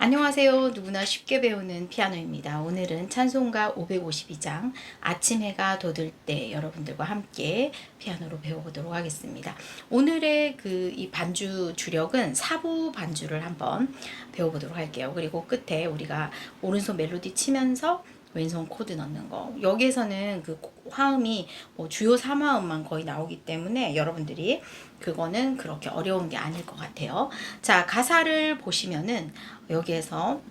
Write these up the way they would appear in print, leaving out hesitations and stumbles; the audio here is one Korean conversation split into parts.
안녕하세요. 누구나 쉽게 배우는 피아노입니다. 오늘은 찬송가 552장 아침 해가 돋을 때 여러분들과 함께 피아노로 배워보도록 하겠습니다. 오늘의 이 반주 주력은 사부 반주를 한번 배워보도록 할게요. 그리고 끝에 우리가 오른손 멜로디 치면서 왼손 코드 넣는 거. 여기에서는 그 화음이 주요 3화음만 거의 나오기 때문에 여러분들이 그거는 그렇게 어려운 게 아닐 것 같아요. 자, 가사를 보시면은 여기에서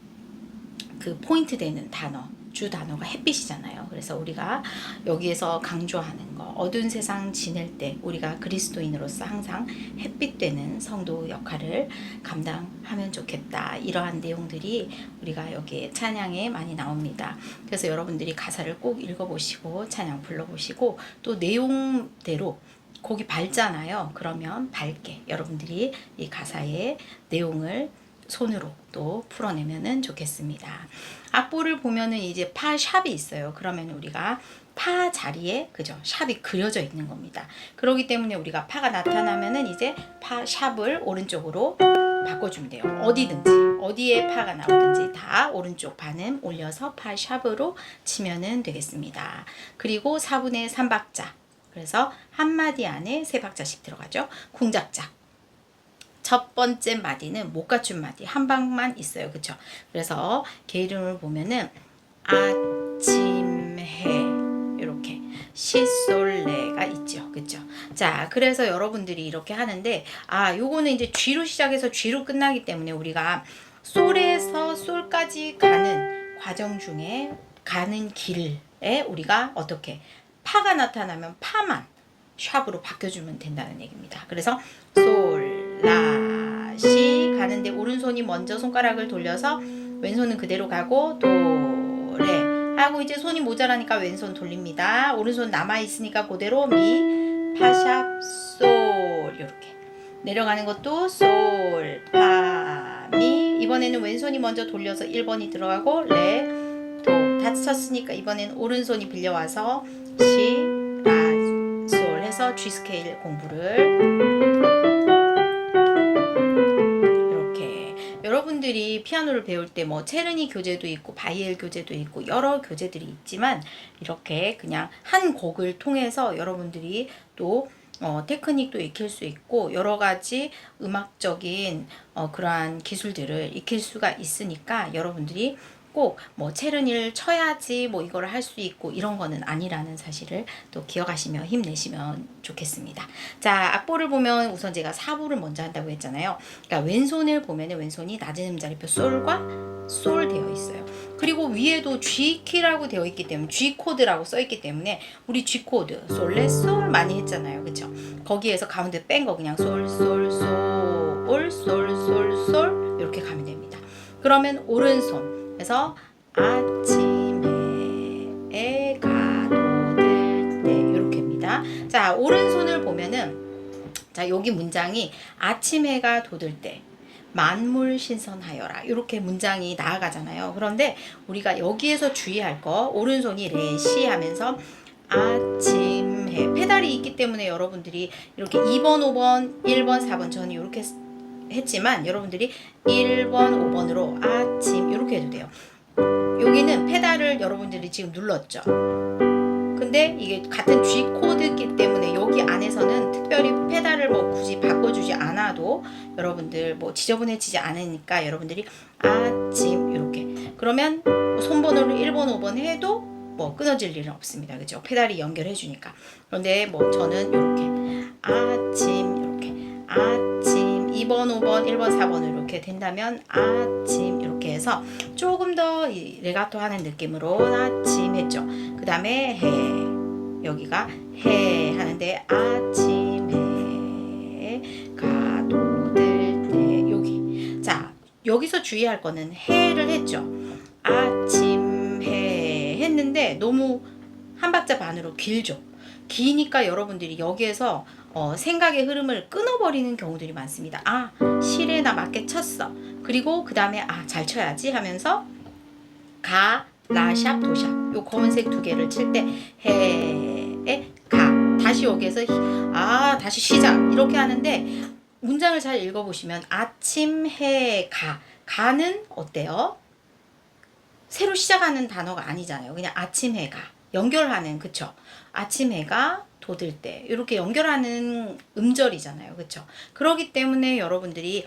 그 포인트 되는 단어, 주 단어가 햇빛이잖아요. 그래서 우리가 여기에서 강조하는 거, 어두운 세상 지낼 때 우리가 그리스도인으로서 항상 햇빛 되는 성도 역할을 감당하면 좋겠다. 이러한 내용들이 우리가 여기에 찬양에 많이 나옵니다. 그래서 여러분들이 가사를 꼭 읽어보시고 찬양 불러보시고 또 내용대로 곡이 밝잖아요. 그러면 밝게 여러분들이 이 가사의 내용을 손으로 또 풀어내면은 좋겠습니다. 악보를 보면은 이제 파 샵이 있어요. 그러면 우리가 파 자리에 그죠? 샵이 그려져 있는 겁니다. 그렇기 때문에 우리가 파가 나타나면은 이제 파 샵을 오른쪽으로 바꿔주면 돼요. 어디든지 어디에 파가 나오든지 다 오른쪽 반음 올려서 파 샵으로 치면은 되겠습니다. 그리고 4분의 3박자. 그래서 한 마디 안에 3박자씩 들어가죠. 궁작작. 첫 번째 마디는 못 갖춘 마디 한 방만 있어요. 그쵸? 그래서 개 이름을 보면은 아침 해 이렇게 시솔레가 있죠. 그쵸? 자, 그래서 여러분들이 이렇게 하는데 요거는 이제 G로 시작해서 G로 끝나기 때문에 우리가 솔에서 솔까지 가는 과정 중에 가는 길에 우리가 어떻게 파가 나타나면 파만 샵으로 바뀌어주면 된다는 얘기입니다. 그래서 솔, 라, 시 가는데 오른손이 먼저 손가락을 돌려서 왼손은 그대로 가고 도, 레 하고 이제 손이 모자라니까 왼손 돌립니다. 오른손 남아있으니까 그대로 미, 파, 샵, 솔 이렇게 내려가는 것도 솔, 파, 미 이번에는 왼손이 먼저 돌려서 1번이 들어가고 레, 도 다 쳤으니까 이번에는 오른손이 빌려와서 시, 라, 솔 해서 G 스케일 공부를 이렇게 여러분들이 피아노를 배울 때 뭐 체르니 교재도 있고 바이엘 교재도 있고 여러 교재들이 있지만 이렇게 그냥 한 곡을 통해서 여러분들이 또 테크닉도 익힐 수 있고 여러 가지 음악적인 그러한 기술들을 익힐 수가 있으니까 여러분들이 꼭 뭐 체르니를 쳐야지 뭐 이거를 할 수 있고 이런 거는 아니라는 사실을 또 기억하시며 힘내시면 좋겠습니다. 자, 악보를 보면 우선 제가 4부를 먼저 한다고 했잖아요. 그러니까 왼손을 보면은 왼손이 낮은 음자리표 솔과 솔 되어 있어요. 그리고 위에도 G 키라고 되어 있기 때문에 G 코드라고 써 있기 때문에 우리 G 코드 솔레 솔 많이 했잖아요. 그쵸? 거기에서 가운데 뺀 거 그냥 솔 솔 솔 솔 솔 솔 이렇게 가면 됩니다. 그러면 오른손 그래서 아침에 해가 돋을 때 이렇게입니다. 자, 오른손을 보면은 자, 여기 문장이 아침 해가 돋을 때 만물 신선하여라 이렇게 문장이 나아가잖아요. 그런데 우리가 여기에서 주의할 거 오른손이 레시 하면서 아침 해 페달이 있기 때문에 여러분들이 이렇게 2번, 5번, 1번, 4번 저는 이렇게 했지만 여러분들이 1번, 5번으로 아침 이렇게 해도 돼요. 여기는 페달을 여러분들이 지금 눌렀죠. 근데 이게 같은 G 코드이기 때문에 여기 안에서는 특별히 페달을 뭐 굳이 바꿔주지 않아도 여러분들 뭐 지저분해지지 않으니까 여러분들이 아침 이렇게 그러면 손번호를 1번, 5번 해도 뭐 끊어질 일은 없습니다. 그죠? 페달이 연결해 주니까. 그런데 뭐 저는 이렇게 아침 이렇게 아침 2번, 5번, 1번, 4번으로 이렇게 된다면 아침 이렇게 해서 조금 더 레가토 하는 느낌으로 아침 했죠. 그 다음에 해 여기가 해 하는데 아침 해가 돋을 때 여기 자 여기서 주의할 거는 해를 했죠. 아침 해 했는데 너무 한 박자 반으로 길죠. 기니까 여러분들이 여기에서 생각의 흐름을 끊어버리는 경우들이 많습니다. 실에 나 맞게 쳤어. 그리고 그 다음에 잘 쳐야지 하면서 가, 라, 샵, 도, 샵 요 검은색 두 개를 칠 때 해에 가 다시 여기에서 다시 시작 이렇게 하는데 문장을 잘 읽어보시면 아침 해 가 가는 어때요? 새로 시작하는 단어가 아니잖아요. 그냥 아침 해가 연결하는, 그쵸? 아침 해가 돋을 때 이렇게 연결하는 음절이잖아요. 그쵸? 그렇기 때문에 여러분들이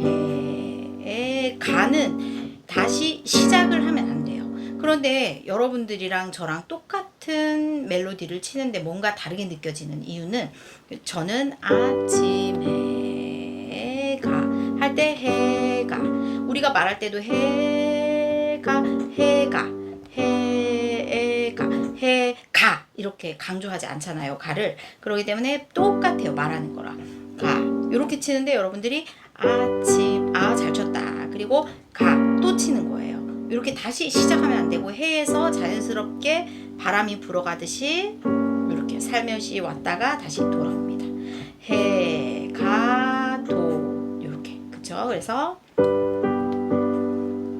아침에 가는 다시 시작을 하면 안 돼요. 그런데 여러분들이랑 저랑 똑같은 멜로디를 치는데 뭔가 다르게 느껴지는 이유는 저는 아침에 가 할 때 해가 우리가 말할 때도 해가 이렇게 강조하지 않잖아요. 가를. 그렇기 때문에 똑같아요. 말하는 거랑. 가 이렇게 치는데 여러분들이 아침 잘 쳤다. 그리고 가 또 치는 거예요. 이렇게 다시 시작하면 안 되고 해에서 자연스럽게 바람이 불어가듯이 이렇게 살며시 왔다가 다시 돌아옵니다. 해, 가, 도 이렇게 그쵸? 그래서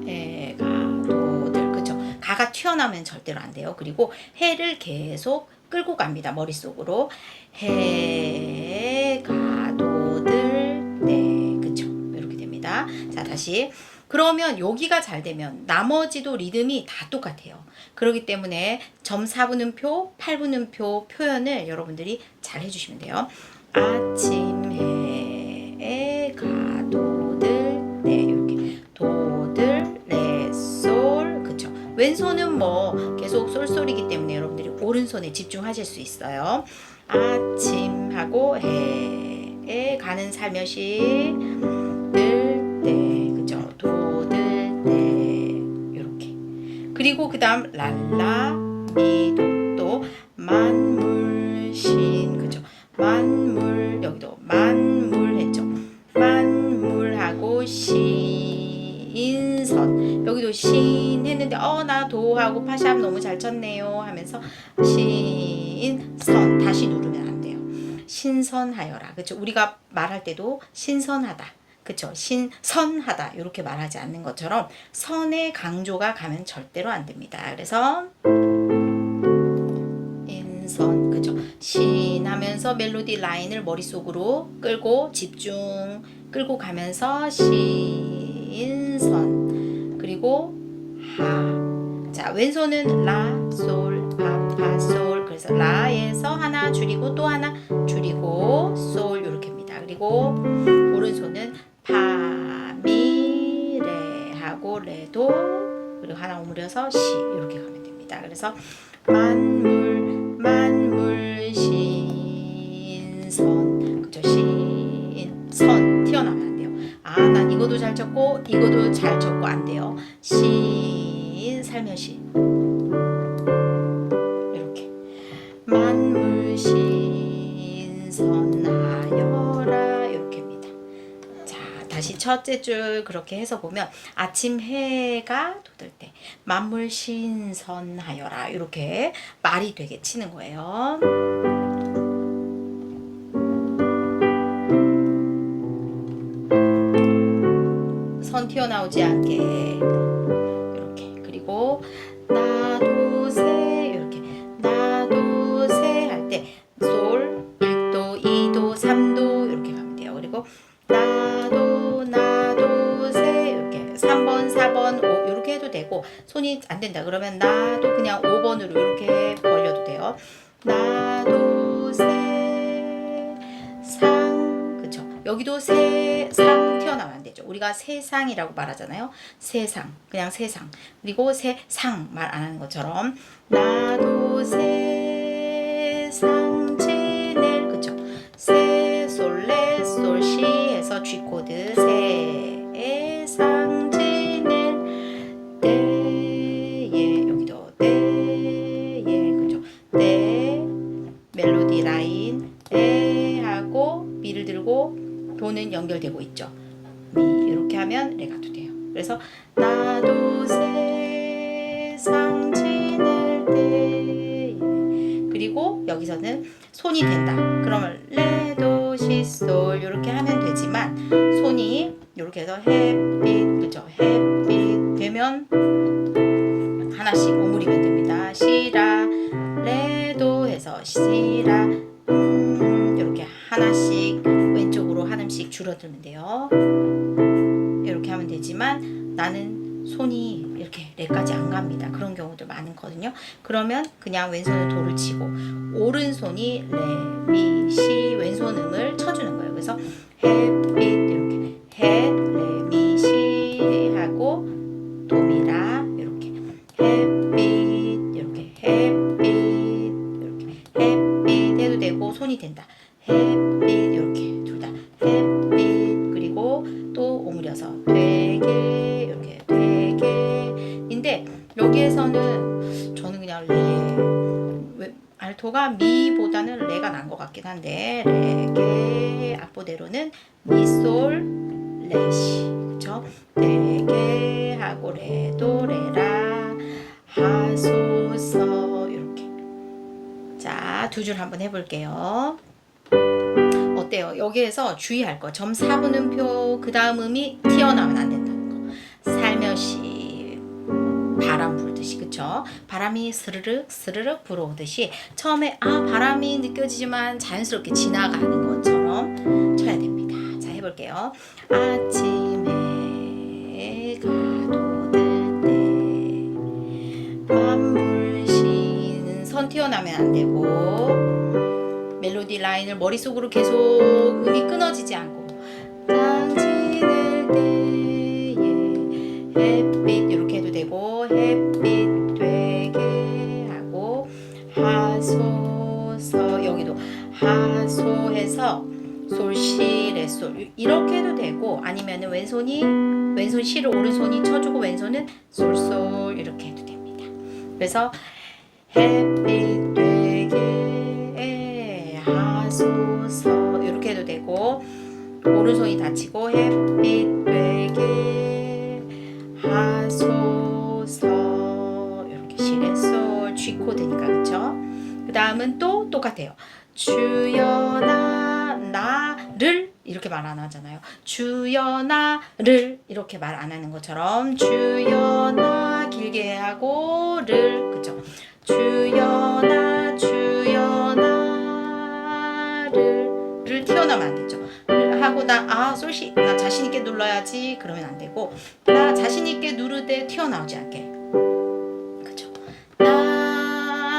해가 도들 그쵸? 가가 튀어나오면 절대로 안 돼요. 그리고 해를 계속 끌고 갑니다. 머릿속으로 해가 도들 네 그쵸? 이렇게 됩니다. 자 다시 그러면 여기가 잘 되면 나머지도 리듬이 다 똑같아요. 그렇기 때문에 점 4분음표, 8분음표 표현을 여러분들이 잘 해주시면 돼요. 아침 해가 도들 네 이렇게 도들 레 솔 그쵸. 왼손은 뭐 계속 솔솔이기 때문에 여러분들이 오른손에 집중하실 수 있어요. 아침 하고 해에 가는 살며시 그리고 그 다음 랄라 미도 만물신 그죠 만물 여기도 만물 했죠 만물하고 신선 여기도 신 했는데 나 도하고 파샵 너무 잘 쳤네요 하면서 신선 다시 누르면 안 돼요. 신선하여라 그죠 우리가 말할 때도 신선하다 그쵸 신선하다 이렇게 말하지 않는 것처럼 선의 강조가 가면 절대로 안 됩니다. 그래서 인선 그쵸 신 하면서 멜로디 라인을 머릿속으로 끌고 집중 끌고 가면서 신선 그리고 자 왼손은 라 솔 파 파 솔 그래서 라에서 하나 줄이고 또 하나 줄이고 솔 이렇게입니다. 그리고 오른손은 파, 미, 레 하고 레도 그리고 하나 오므려서 시 이렇게 가면 됩니다. 그래서 만물 신선 그쵸 신선 튀어나오면 안 돼요. 난 이것도 잘 쳤고 이것도 잘 쳤고 안 돼요. 신 살며시 이렇게 만물 신선하여라 이렇게입니다. 자 다시 첫째 줄 그렇게 해서 보면 아침 해가 돋을 때 만물 신선하여라 이렇게 말이 되게 치는 거예요. 선 튀어나오지 않게 이렇게 그리고 나도 새 이렇게 나도 새 할 때 솔 1도 2도 3도 이렇게 가면 돼요. 그리고 나도 새 이렇게 3번 4번 5 이렇게 해도 되고 손이 안 된다 그러면 나도 그냥 5번으로 이렇게 벌려도 돼요. 나도 세상 그쵸 여기도 세상 튀어나오면 안 되죠. 우리가 세상이라고 말하잖아요. 세상 그냥 세상 그리고 세상 말 안 하는 것처럼 나도 세상 지낼 그쵸 세 솔 레 솔 시 해서 G 코드 세상 지낼 때에 여기도 때에 그쵸 때 멜로디 라인 에 하고 미를 들고 도는 연결되고 있죠. 미 이렇게 하면 레가도 돼요. 그래서 나도 세상 지낼 때에 그리고 여기서는 손이 된다. 그러면 레도 시솔 이렇게 하면 되지만 손이 이렇게 해서 햇빛 그죠 햇빛 되면 하나씩 오므리면 됩니다. 시라 레도 해서 시라 이렇게 하나씩 왼쪽으로 한 음씩 줄어들면 돼요. 이렇게 하지만 나는 손이 이렇게 레까지 안 갑니다. 그런 경우도 많거든요. 그러면 그냥 왼손을 도를 치고 오른손이 레, 미, 시 왼손 음을 쳐주는 거예요. 그래서 햇빛 이렇게 해, 레, 미, 시 하고 도미라 이렇게 햇빛 이렇게 햇빛 이렇게 햇빛 해도 되고 손이 된다. 햇빛 이렇게 둘 다 햇빛 그리고 또 오므려서 되게 이렇게 되게인데 여기에서는 저는 그냥 레 알토가 미보다는 레가 난 것 같긴 한데 레게 악보대로는 미솔 레시 그쵸? 되게 하고 레도 레라 하소서 이렇게 자, 두 줄 한번 해볼게요. 어때요? 여기에서 주의할 거 점 4분음표 그 다음 음이 튀어나오면 안 된다는 거. 살며시 바람 불듯이 그쵸? 바람이 스르륵 스르륵 불어오듯이 처음에 바람이 느껴지지만 자연스럽게 지나가는 것처럼 쳐야 됩니다. 자 해볼게요. 아침 해가 돋을 때 밤물씨는 선 튀어나오면 안 되고 멜로디 라인을 머릿속으로 계속 음이 끊어지지 않고 당신을 때에 햇빛 이렇게 해도 되고 햇빛 되게 하고 하소서 여기도 하소해서 솔시 레솔 이렇게 해도 되고 아니면은 왼손 시를 오른손이 쳐주고 왼손은 솔솔 이렇게 해도 됩니다. 그래서 햇빛 되게 하소서 이렇게 해도 되고 오른손이 다치고 햇빛 되게 하소서 이렇게 시레솔 G코드니까 그쵸? 그 다음은 또 똑같아요. 주여 나를 이렇게 말 안 하잖아요. 주여 나를 이렇게 말 안 하는 것처럼 주여 나 길게 하고 를 그쵸? 주여 나 를 튀어나오면 안 되죠. 하고 나 솔시 나 자신 있게 눌러야지 그러면 안 되고 나 자신 있게 누르되 튀어나오지 않게 그죠?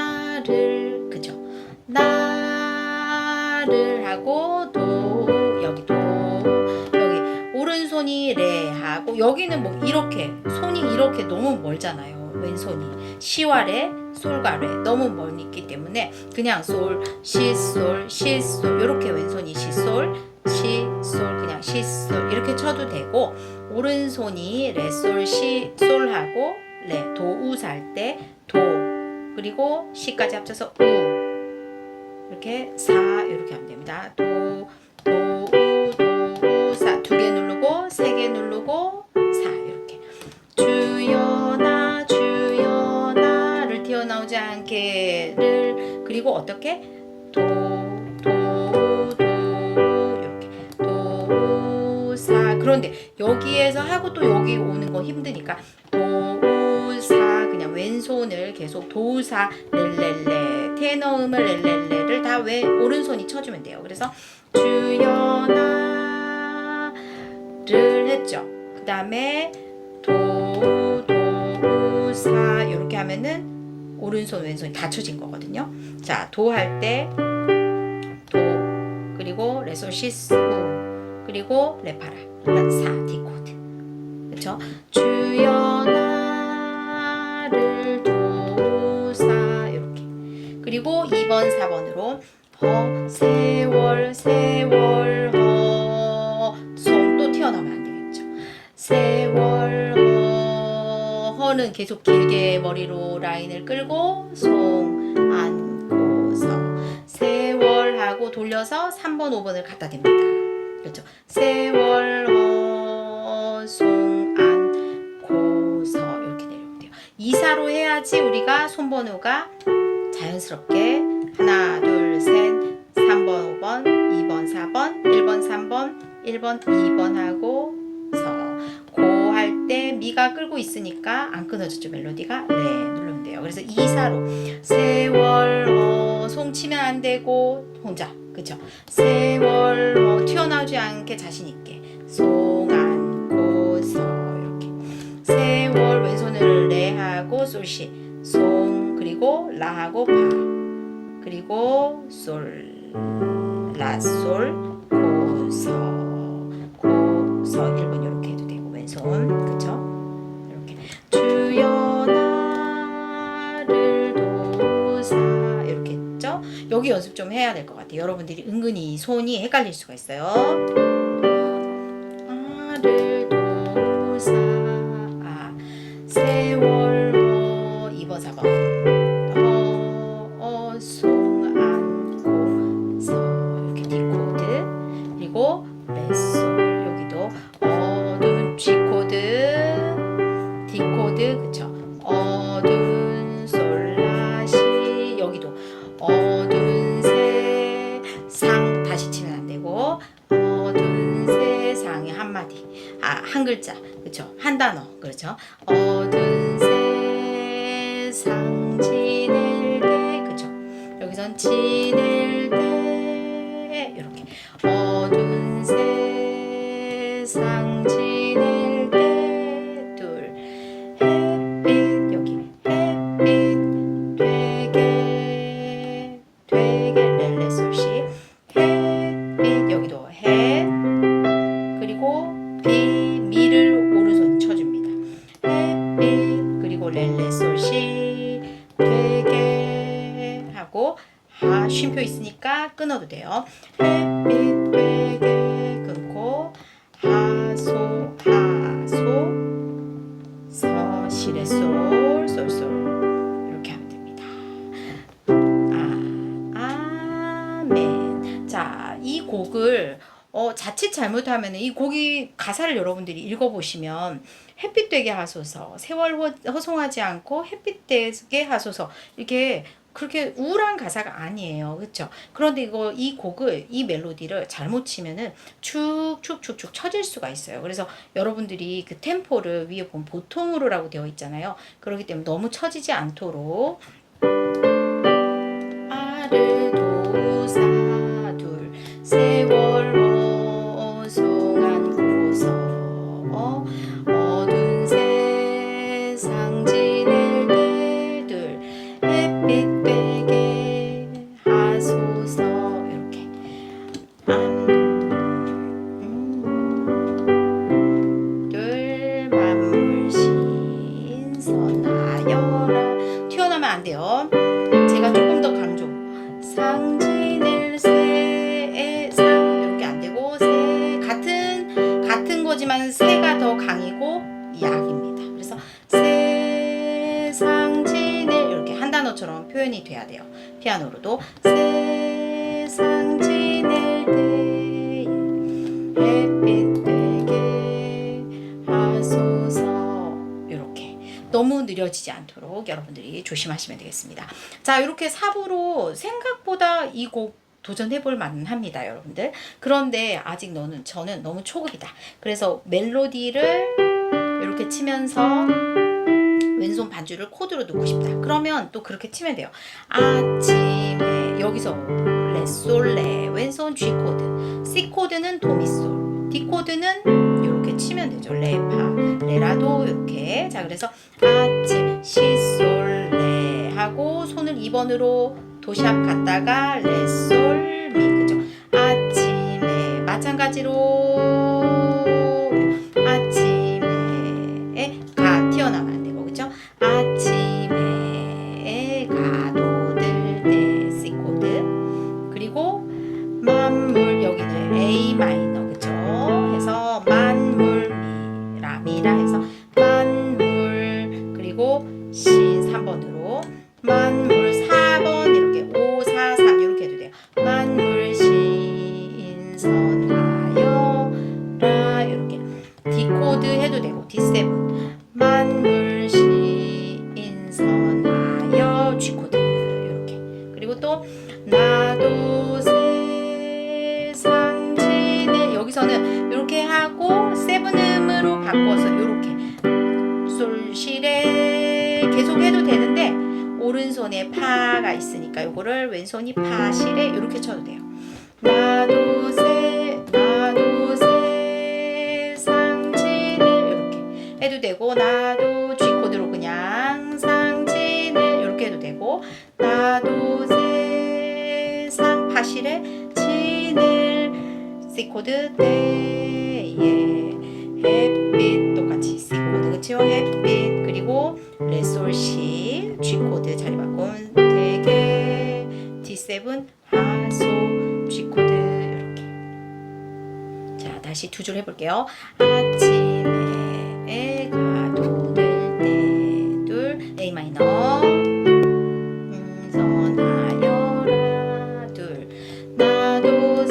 나를 그죠? 나를 하고 여기 오른손이 레 하고 여기는 뭐 이렇게 손이 이렇게 너무 멀잖아요. 왼손이 시와 레 솔과 레 너무 멀기 때문에 그냥 솔, 시, 솔, 시, 솔 이렇게 왼손이 시, 솔, 시, 솔 그냥 시, 솔 이렇게 쳐도 되고 오른손이 레, 솔, 시, 솔 하고 레, 도, 우 살 때 도 그리고 시까지 합쳐서 우 이렇게 사 이렇게 하면 됩니다. 도, 우, 사 두 개 누르고 세 개 누르고 사 이렇게 주여 나를 튀어나오지 않게 를 그리고 어떻게 도 이렇게 도 사 그런데 여기에서 하고 또 여기 오는 거 힘드니까 도 사 그냥 왼손을 계속 도 사 렐렐레 테너 음을 렐렐레를 다 오른손이 쳐주면 돼요. 그래서 주여 나를 했죠. 그 다음에 도 사 이렇게 하면은 오른손 왼손이 다 쳐진 거거든요. 자, 도 할 때 도 그리고 레솔 시스 우 그리고 레파라 사 D 코드 그렇죠? 주여 나를 도사 이렇게 그리고 2번 4번으로 세월 손 또 튀어나오면 안 되겠죠. 세월 허는 계속 길게 머리로 라인을 끌고 송 안고서 세월 하고 돌려서 3번 5번을 갖다 댑니다. 그렇죠. 세월 송 안고서 이렇게 내려오면 돼요. 2사로 해야지 우리가 손번호가 자연스럽게 하나 둘 셋 3번 5번 2번 4번 1번 3번 1번 2번 하고 고 할 때 미가 끌고 있으니까 안 끊어졌죠. 멜로디가 네 누르면 돼요. 그래서 2사로 세월 송 치면 안 되고 혼자 그쵸? 세월 튀어나오지 않게 자신 있게 송 안고서 솔, 시, 송, 그리고 라하고 파, 그리고 솔, 라, 솔, 고, 서, 고, 서. 1번 이렇게 해도 되고 왼손, 그쵸? 이렇게 주여 나를 도우사 이렇게 했죠? 여기 연습 좀 해야 될 것 같아요. 여러분들이 은근히 손이 헷갈릴 수가 있어요. 나를 도우사 세월 2번 4번 송 안고 서 이렇게 D코드, 그리고 레솔 여기도 어두운 G코드 D코드, 그쵸? 어두운 솔라시 여기도 어두운 세상 다시 치면 안 되고 어두운 세상에 한마디 한 글자, 그쵸? 한 단어, 그렇죠? 어두운 세상 지낼 때, 그쵸? 여기선 지낼 때 이렇게 어두운 세상 지낼 때 둘 햇빛 여기 햇빛 되게 렐레솔시 햇빛 여기도 햇 그리고 비 미를 오른손 쳐줍니다. 햇빛 그리고 렐레솔시 되게 하고 하 쉼표 있으니까 끊어도 돼요. 햇빛 되게 끊고 하소 서 시레 솔 이렇게 하면 됩니다. 아멘. 자, 이 곡을 자칫 잘못하면 이 곡이 가사를 여러분들이 읽어보시면 햇빛 되게 하소서, 세월 허송하지 않고 햇빛 되게 하소서, 이렇게 그렇게 우울한 가사가 아니에요. 그렇죠? 그런데 이 곡을, 이 멜로디를 잘못 치면은 축축축축 처질 수가 있어요. 그래서 여러분들이 그 템포를 위에 보면 보통으로라고 되어 있잖아요. 그렇기 때문에 너무 처지지 않도록 아를 도우사 둘 세월 허송한 고서 어두운 세상 지낼 때 둘 햇빛 되게 하소서 이렇게 둘 만물 신선하여라 튀어나오면 안 돼요. 제가 조금 더 강조 상지낼 세상 이렇게 안 되고 세 같은 거지만 세가 더 강이고 약입니다. 그래서 세상 지낼 이렇게 한 단어처럼 표현이 돼야 돼요. 피아노로도 세상 지낼 때 햇빛 되게 하소서 이렇게 너무 느려지지 않도록 여러분들이 조심하시면 되겠습니다. 자, 이렇게 4부로 생각보다 이 곡 도전해볼 만합니다, 여러분들. 그런데 아직 저는 너무 초급이다. 그래서 멜로디를 이렇게 치면서 왼손 반주를 코드로 넣고 싶다. 그러면 또 그렇게 치면 돼요. 아침에 여기서 레솔레 왼손 G 코드, C 코드는 도미솔, D 코드는 이렇게 치면 되죠. 레파 레라도 이렇게. 자, 그래서 아침 시솔레 하고 손을 2번으로 도샵 갔다가 레솔 미, 그죠? 아침에 마찬가지로 아침에 가 튀어나와야 되고, 그죠? 아침에 가도들 때 C 코드, 그리고 만물 여기는 A 마이너, 그죠? 해서 만물 미라 해서 만물, 그리고 C 3번으로 만물 4번 이렇게 5, 4, 3 이렇게 해도 돼요. 만물 신선하여라 이렇게 D 코드 해도 되고 D7 만물 신선하여 G 코드 이렇게. 그리고 또 나도 세상 지내 여기서는 이렇게 하고 세븐음으로 바꿔서 이렇게 솔시레 계속 해도 되는데 오른손에 파가 있으니까 요거를 왼손이 파시레 이렇게 쳐도 돼요. 나도 세상 지내 이렇게 해도 되고 나도 G 코드로 그냥 상 G코드 때에 햇빛 똑같이 C코드 그쵸? 햇빛 그리고 레솔시 G코드 자리 바꾼 되게 D7 하소 G코드 이렇게. 자 다시 두 줄 해볼게요. 아침에 가도 될 때 둘 A 마이너 선하여라 둘 나도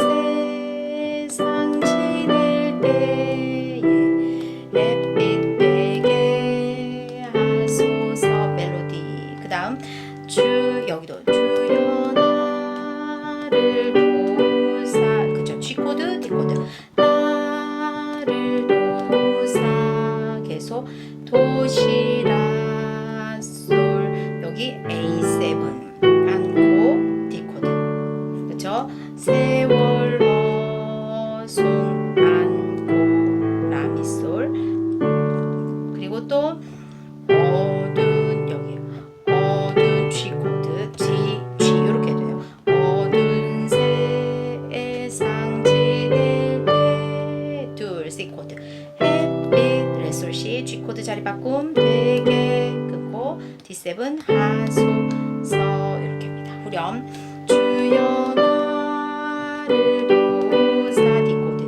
세상 지낼 때에 햇빛 베게 하소서 멜로디 그 다음 주 여기도 주여 나를 도우사 그쵸 G코드 D코드 나를 도우사 계속 도시라 솔 여기 A7 안고 D코드 그쵸 세월호 손 안고 라미솔 그리고 또 어두운 여기 어두운 G코드 G 이렇게 돼요. 어두운 세상 지낼 때 둘 C코드 햇빛 레솔시 G코드 자리 바꿈 되게 끊고 D7 하소 서 이렇게 합니다. 후렴 주여 나를 도우사 D코드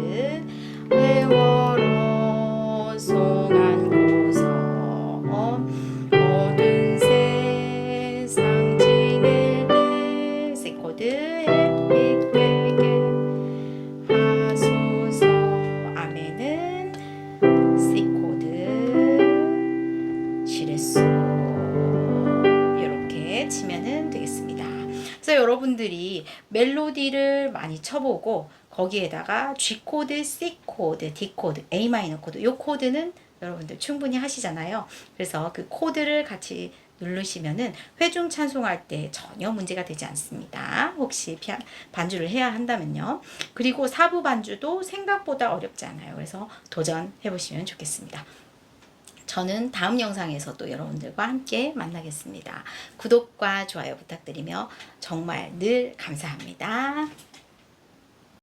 세월호 송한 고서 어두운 세상 지낼 때 C코드 햇빛 베게 하소서 아멘은 C코드 시레소 이렇게 치면은 되겠습니다. 그래서 여러분들이 멜로디를 많이 쳐보고 거기에다가 G코드, C코드, D코드, A 마이너 코드 이 코드는 여러분들 충분히 하시잖아요. 그래서 그 코드를 같이 누르시면은 회중 찬송할 때 전혀 문제가 되지 않습니다. 혹시 반주를 해야 한다면요. 그리고 사부 반주도 생각보다 어렵지 않아요. 그래서 도전해 보시면 좋겠습니다. 저는 다음 영상에서 또 여러분들과 함께 만나겠습니다. 구독과 좋아요 부탁드리며 정말 늘 감사합니다.